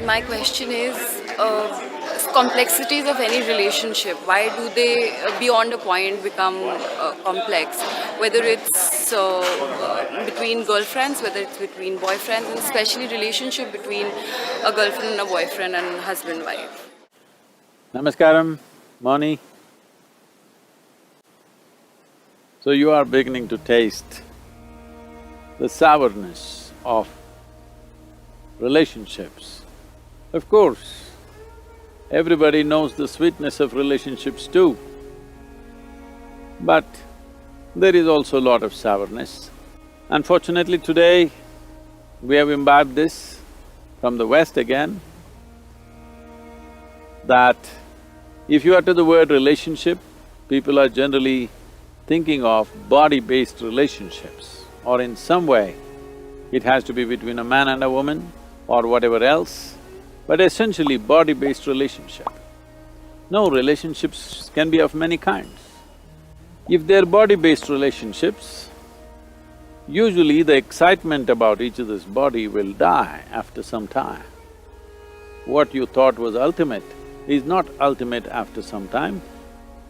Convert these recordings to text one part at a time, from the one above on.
My question is complexities of any relationship. Why do they, beyond a point, become complex? Whether it's between girlfriends, whether it's between boyfriends, and especially relationship between a girlfriend and a boyfriend and husband-wife. Namaskaram, Moni. So you are beginning to taste the sourness of relationships. Of course, everybody knows the sweetness of relationships too, but there is also a lot of sourness. Unfortunately today, we have imbibed this from the West again, that if you utter the word relationship, people are generally thinking of body-based relationships, or in some way, it has to be between a man and a woman or whatever else, but essentially body-based relationship. No, relationships can be of many kinds. If they're body-based relationships, usually the excitement about each other's body will die after some time. What you thought was ultimate is not ultimate after some time.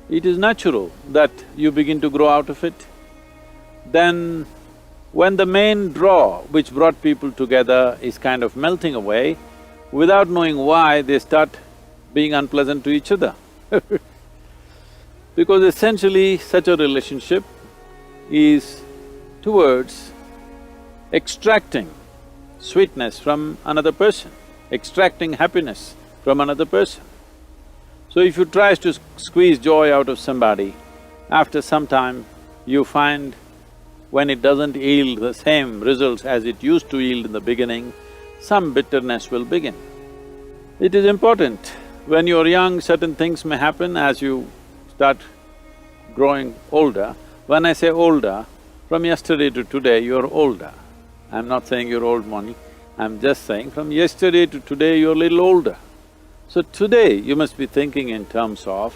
It is natural that you begin to grow out of it. Then, when the main draw which brought people together is kind of melting away, without knowing why, they start being unpleasant to each other because essentially such a relationship is towards extracting sweetness from another person, extracting happiness from another person. So if you try to squeeze joy out of somebody, after some time you find when it doesn't yield the same results as it used to yield in the beginning, some bitterness will begin. It is important, when you're young, certain things may happen as you start growing older. When I say older, from yesterday to today, you're older. I'm not saying you're old, Moni, I'm just saying from yesterday to today, you're a little older. So today, you must be thinking in terms of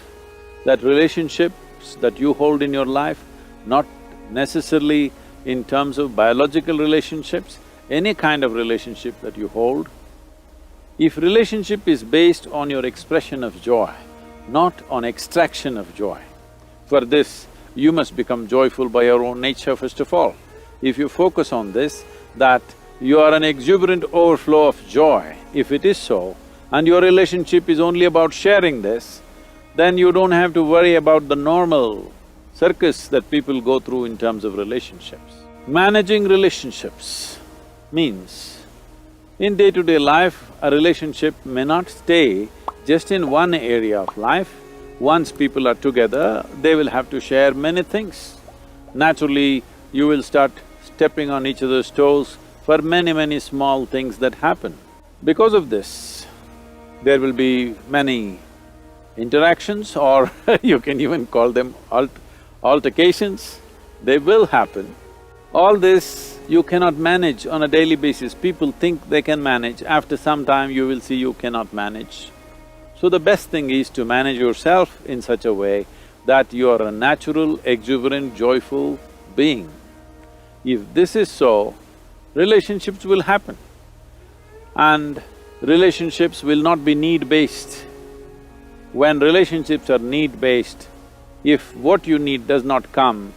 that relationships that you hold in your life, not necessarily in terms of biological relationships, any kind of relationship that you hold. If relationship is based on your expression of joy, not on extraction of joy, for this, you must become joyful by your own nature first of all. If you focus on this, that you are an exuberant overflow of joy, if it is so, and your relationship is only about sharing this, then you don't have to worry about the normal circus that people go through in terms of relationships. Managing relationships means, in day-to-day life, a relationship may not stay just in one area of life. Once people are together, they will have to share many things. Naturally, you will start stepping on each other's toes for many small things that happen. Because of this, there will be many interactions, or you can even call them altercations, they will happen. All this you cannot manage on a daily basis. People think they can manage, after some time you will see you cannot manage. So the best thing is to manage yourself in such a way that you are a natural, exuberant, joyful being. If this is so, relationships will happen. And relationships will not be need-based. When relationships are need-based, if what you need does not come,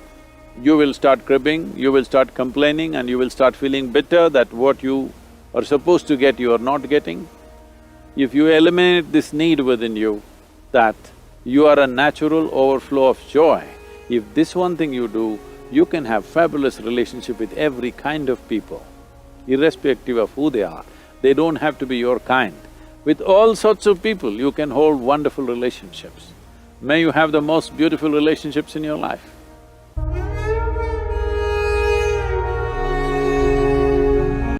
you will start cribbing, you will start complaining, and you will start feeling bitter that what you are supposed to get, you are not getting. If you eliminate this need within you, that you are a natural overflow of joy, if this one thing you do, you can have fabulous relationship with every kind of people, irrespective of who they are. They don't have to be your kind. With all sorts of people, you can hold wonderful relationships. May you have the most beautiful relationships in your life.